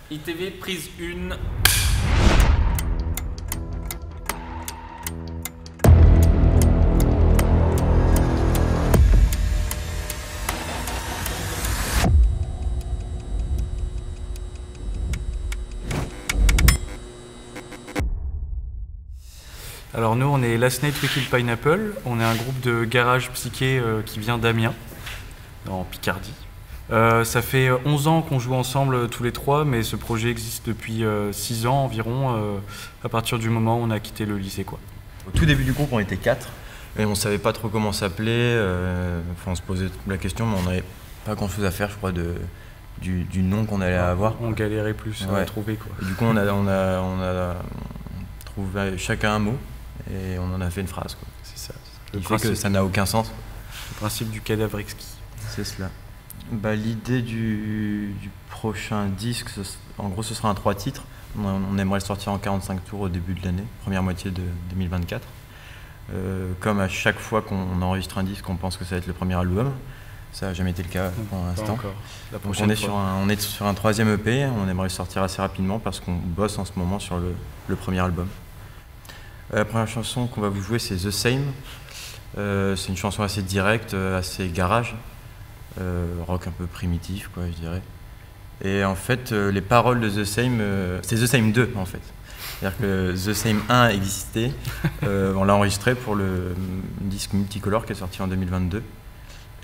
ITV prise 1. Alors nous, on est Last Night We Killed Pineapple. On est un groupe de garage psyché qui vient d'Amiens, en Picardie. Ça fait 11 ans qu'on joue ensemble tous les trois, mais ce projet existe depuis 6 ans environ, à partir du moment où on a quitté le lycée, quoi. Au tout début du groupe, on était 4, et on savait pas trop comment s'appeler. On se posait la question, mais on n'avait pas grand-chose à faire, je crois, du nom qu'on allait avoir. On galérait plus à trouver, quoi. Et du coup, on a trouvé chacun un mot, et on en a fait une phrase, quoi. C'est ça. Il fait que ça n'a aucun sens. Le principe du cadavre exquis. C'est cela. L'idée du prochain disque, en gros, ce sera un 3 titres. On aimerait le sortir en 45 tours au début de l'année, première moitié de 2024. Comme à chaque fois qu'on enregistre un disque, on pense que ça va être le premier album. Ça n'a jamais été le cas pour l'instant. Donc on est sur un 3e EP, on aimerait le sortir assez rapidement parce qu'on bosse en ce moment sur le premier album. La première chanson qu'on va vous jouer, c'est The Same. C'est une chanson assez directe, assez garage. Rock un peu primitif, quoi, je dirais. Et en fait, les paroles de The Same, c'est The Same 2 en fait. C'est-à-dire que The Same 1 existait, on l'a enregistré pour le disque Multicolore qui est sorti en 2022.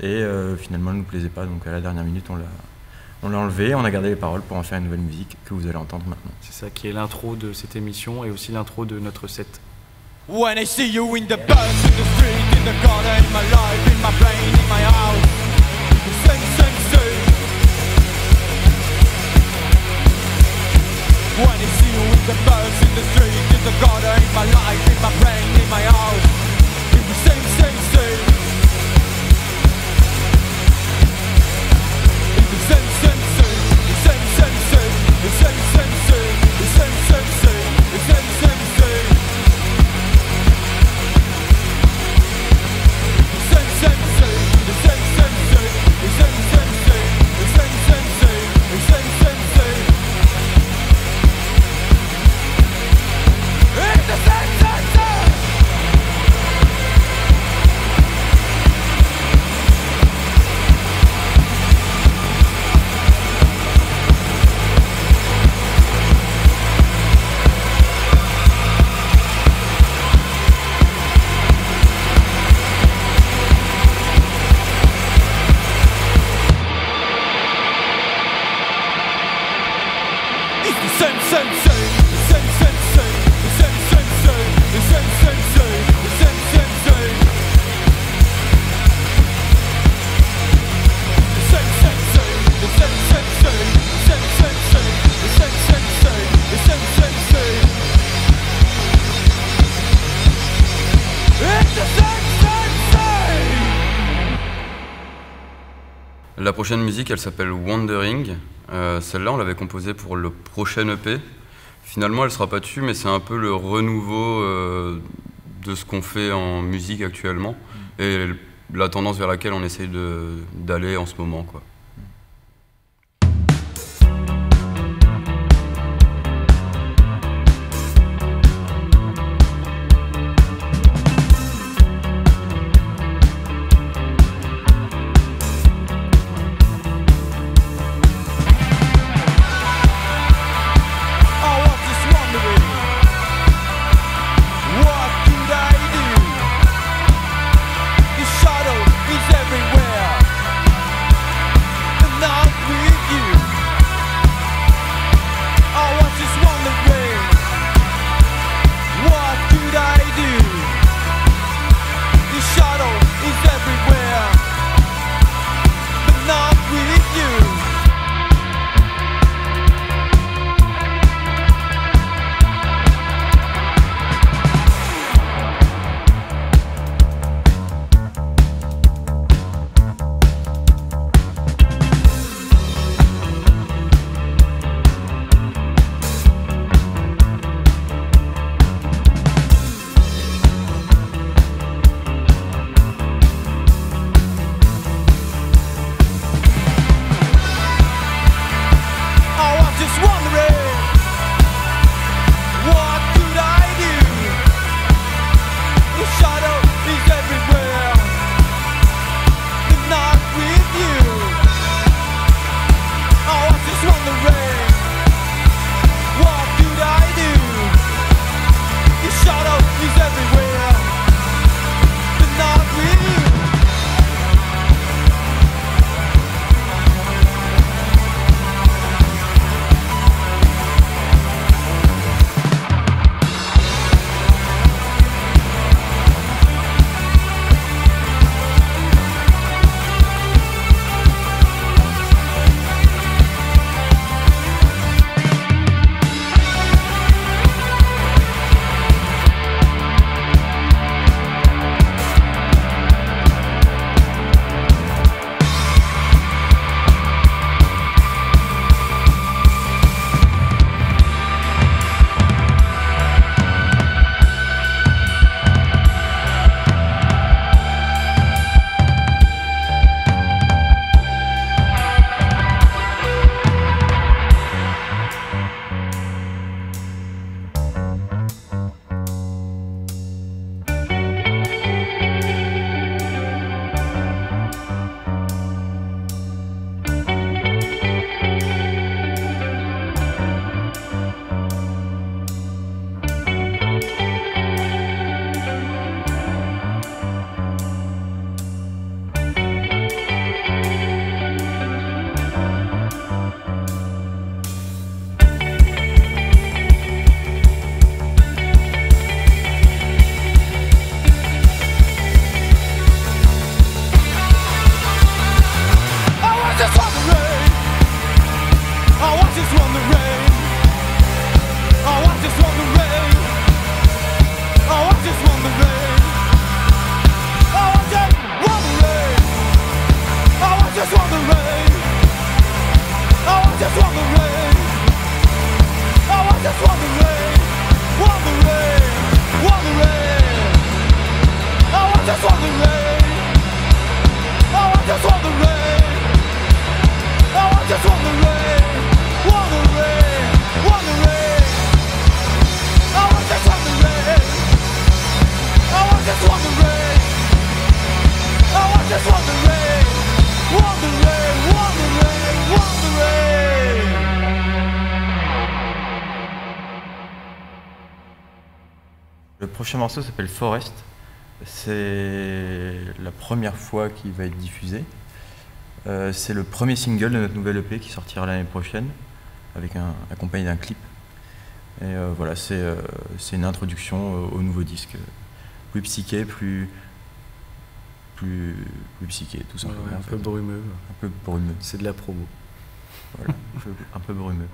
Et finalement, il ne nous plaisait pas, donc à la dernière minute, on l'a enlevé, on a gardé les paroles pour en faire une nouvelle musique que vous allez entendre maintenant. C'est ça qui est l'intro de cette émission et aussi l'intro de notre set. When I see you in the bus, in the street, in the garden, in my life, in my brain, in my house. Same, same, same. When I see you in the bus, in the street, in the garden, in my life, in my brain, in my house. Same, same, same. Same, same, same. Same, same, same. Same, same, same. Same, same, same. Same, same, same. La prochaine musique, elle s'appelle Wandering. Celle-là, on l'avait composée pour le prochain EP. Finalement, elle sera pas dessus, mais c'est un peu le renouveau de ce qu'on fait en musique actuellement et la tendance vers laquelle on essaye d'aller en ce moment, quoi. Oh, I just want the rain. Oh, I just want the rain. Oh, I just want the rain. Oh, I just want the rain. Oh, I just want the rain. Oh, I just want the rain. Oh, I just want the rain. Want the rain. Want the rain. Oh, I just want the rain. Oh, I just want the rain. Oh, I just want the rain. Want the rain. Want the rain. Oh, I just want the rain. Oh, I just want the rain. Oh, I just want the rain. Want the rain. Want the rain. Want the rain. Le prochain morceau s'appelle Forest. C'est la première fois qu'il va être diffusé. C'est le premier single de notre nouvelle EP qui sortira l'année prochaine, accompagné d'un clip. Et voilà, c'est une introduction au nouveau disque, plus psyché, plus psyché, tout simplement. Ouais, un peu brumeux. Un peu brumeux. C'est de la promo. Voilà, un peu brumeux.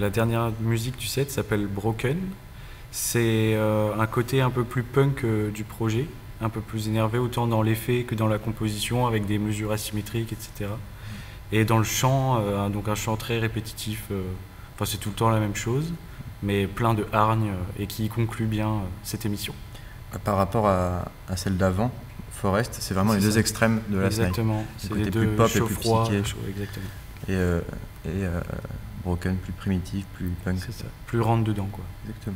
La dernière musique du set s'appelle Broken. C'est un côté un peu plus punk du projet, un peu plus énervé autant dans l'effet que dans la composition, avec des mesures asymétriques, etc. Et dans le chant, donc un chant très répétitif, c'est tout le temps la même chose, mais plein de hargne et qui conclut bien cette émission. Par rapport à celle d'avant, Forest, c'est vraiment les deux extrêmes de Last Night. Exactement, c'est les plus deux pop et chaud plus froid, psyché. chaud, exactement. Et Broken, plus primitif, plus punk. C'est ça, plus rentre dedans quoi. Exactement.